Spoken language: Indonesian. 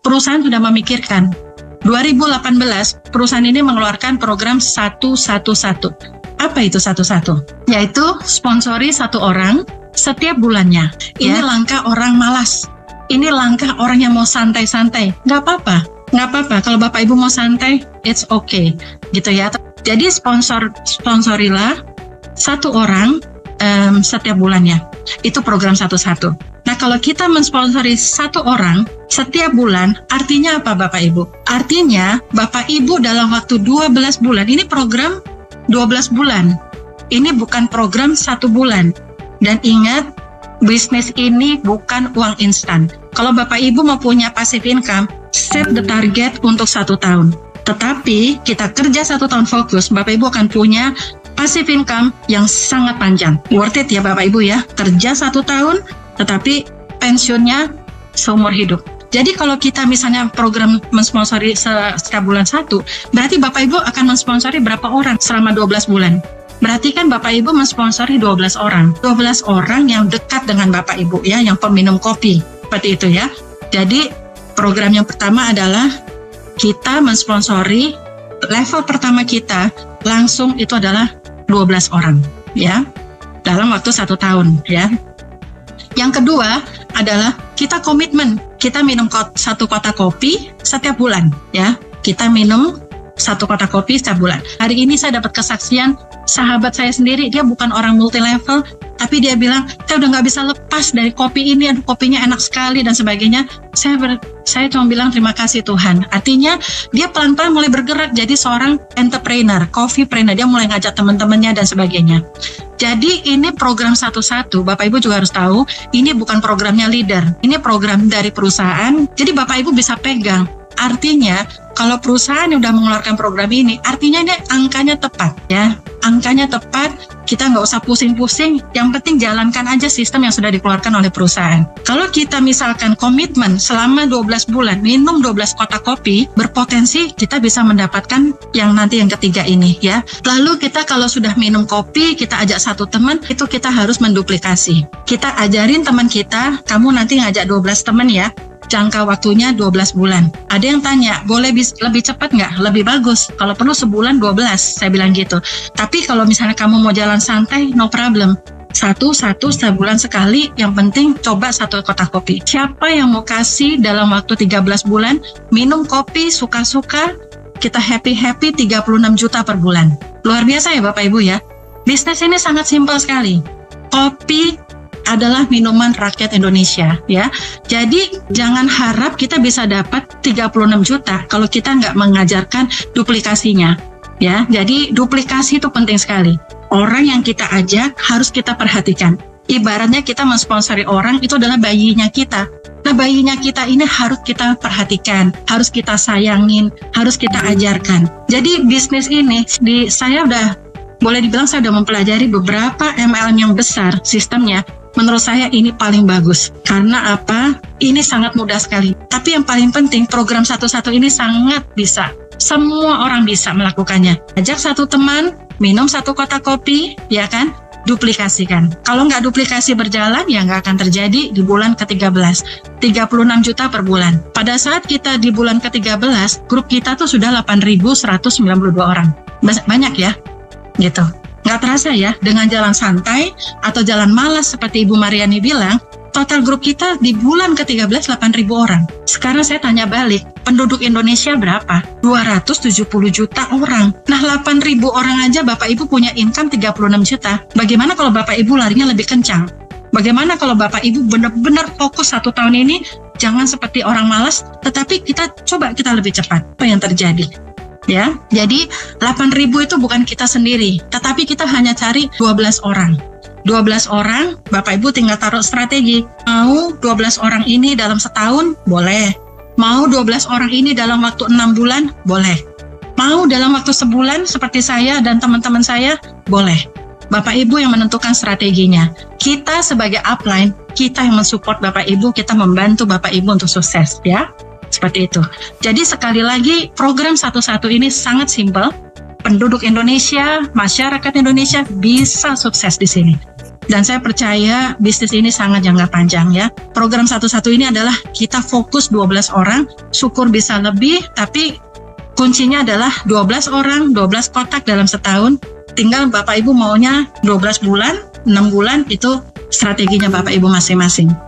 perusahaan sudah memikirkan. 2018 perusahaan ini mengeluarkan program 111. Apa itu 11? Yaitu sponsori satu orang setiap bulannya. Ini langkah orang malas. Ini langkah orang yang mau santai-santai. Nggak apa-apa. Kalau Bapak Ibu mau santai, it's okay. Gitu ya. Jadi sponsorilah satu orang setiap bulannya. Itu program 11. Nah, kalau kita mensponsori satu orang setiap bulan, artinya apa Bapak Ibu? Artinya Bapak Ibu dalam waktu 12 bulan, ini program 12 bulan. Ini bukan program 1 bulan. Dan ingat, bisnis ini bukan uang instan. Kalau Bapak Ibu mau punya passive income, set the target untuk 1 tahun. Tetapi kita kerja 1 tahun fokus, Bapak Ibu akan punya passive income yang sangat panjang. Worth it ya Bapak Ibu ya. Kerja 1 tahun, tetapi pensiunnya seumur hidup. Jadi kalau kita misalnya program mensponsori setiap bulan 1, berarti Bapak Ibu akan mensponsori berapa orang selama 12 bulan? Berarti kan Bapak Ibu mensponsori 12 orang. 12 orang yang dekat dengan Bapak Ibu ya, yang peminum kopi. Seperti itu ya. Jadi program yang pertama adalah kita mensponsori level pertama kita langsung itu adalah 12 orang ya. Dalam waktu 1 tahun ya. Yang kedua adalah kita komitmen, kita minum 1 kotak kopi setiap bulan ya. Kita minum 1 kotak kopi setiap bulan. Hari ini saya dapat kesaksian sahabat saya sendiri, dia bukan orang multi level, tapi dia bilang, saya udah nggak bisa lepas dari kopi ini, aduh kopinya enak sekali dan sebagainya. Saya cuma bilang terima kasih Tuhan. Artinya dia pelan-pelan mulai bergerak jadi seorang entrepreneur, coffeepreneur. Dia mulai ngajak teman-temannya dan sebagainya. Jadi ini program 11, Bapak Ibu juga harus tahu, ini bukan programnya leader, ini program dari perusahaan, jadi Bapak Ibu bisa pegang. Artinya, kalau perusahaan yang udah mengeluarkan program ini, artinya ini angkanya tepat ya. Angkanya tepat, kita nggak usah pusing-pusing, yang penting jalankan aja sistem yang sudah dikeluarkan oleh perusahaan. Kalau kita misalkan komitmen selama 12 bulan, minum 12 kotak kopi, berpotensi kita bisa mendapatkan yang nanti yang ketiga ini ya. Lalu kita kalau sudah minum kopi, kita ajak 1 teman, itu kita harus menduplikasi. Kita ajarin teman kita, kamu nanti ngajak 12 teman ya. Jangka waktunya 12 bulan. Ada yang tanya, boleh lebih cepat nggak? Lebih bagus. Kalau perlu sebulan 12, saya bilang gitu. Tapi kalau misalnya kamu mau jalan santai, no problem. Satu sebulan sekali, yang penting coba 1 kotak kopi. Siapa yang mau kasih dalam waktu 13 bulan, minum kopi suka-suka, kita happy-happy 36 juta per bulan. Luar biasa ya Bapak Ibu ya. Bisnis ini sangat simpel sekali. Kopi adalah minuman rakyat Indonesia ya. Jadi jangan harap kita bisa dapat 36 juta kalau kita nggak mengajarkan duplikasinya ya. Jadi duplikasi itu penting sekali. Orang yang kita ajak harus kita perhatikan. Ibaratnya kita mensponsori orang itu adalah bayinya kita. Nah bayinya kita ini harus kita perhatikan, harus kita sayangin, harus kita ajarkan. Jadi bisnis ini saya boleh dibilang saya udah mempelajari beberapa MLM yang besar sistemnya. Menurut saya ini paling bagus. Karena apa? Ini sangat mudah sekali. Tapi yang paling penting, program 11 ini sangat bisa. Semua orang bisa melakukannya. Ajak 1 teman, minum 1 kotak kopi, ya kan? Duplikasikan. Kalau nggak duplikasi berjalan, ya nggak akan terjadi di bulan ke-13. 36 juta per bulan. Pada saat kita di bulan ke-13, grup kita tuh sudah 8.192 orang. Banyak ya? Gitu. Nggak terasa ya, dengan jalan santai atau jalan malas seperti Ibu Mariani bilang, total grup kita di bulan ke-13 8.000 orang. Sekarang saya tanya balik, penduduk Indonesia berapa? 270 juta orang. Nah 8.000 orang aja Bapak Ibu punya income 36 juta. Bagaimana kalau Bapak Ibu larinya lebih kencang? Bagaimana kalau Bapak Ibu benar-benar fokus 1 tahun ini, jangan seperti orang malas, tetapi kita lebih cepat. Apa yang terjadi? Ya, jadi 8.000 itu bukan kita sendiri, tetapi kita hanya cari 12 orang. 12 orang, Bapak Ibu tinggal taruh strategi. Mau 12 orang ini dalam setahun? Boleh. Mau 12 orang ini dalam waktu 6 bulan? Boleh. Mau dalam waktu sebulan seperti saya dan teman-teman saya? Boleh. Bapak Ibu yang menentukan strateginya. Kita sebagai upline, kita yang mensupport Bapak Ibu, kita membantu Bapak Ibu untuk sukses ya. Seperti itu. Jadi sekali lagi program 11 ini sangat simpel. Penduduk Indonesia, masyarakat Indonesia bisa sukses di sini. Dan saya percaya bisnis ini sangat jangka panjang ya. Program 1-1 ini adalah kita fokus 12 orang, syukur bisa lebih, tapi kuncinya adalah 12 orang, 12 kotak dalam setahun. Tinggal Bapak Ibu maunya 12 bulan, 6 bulan, itu strateginya Bapak Ibu masing-masing.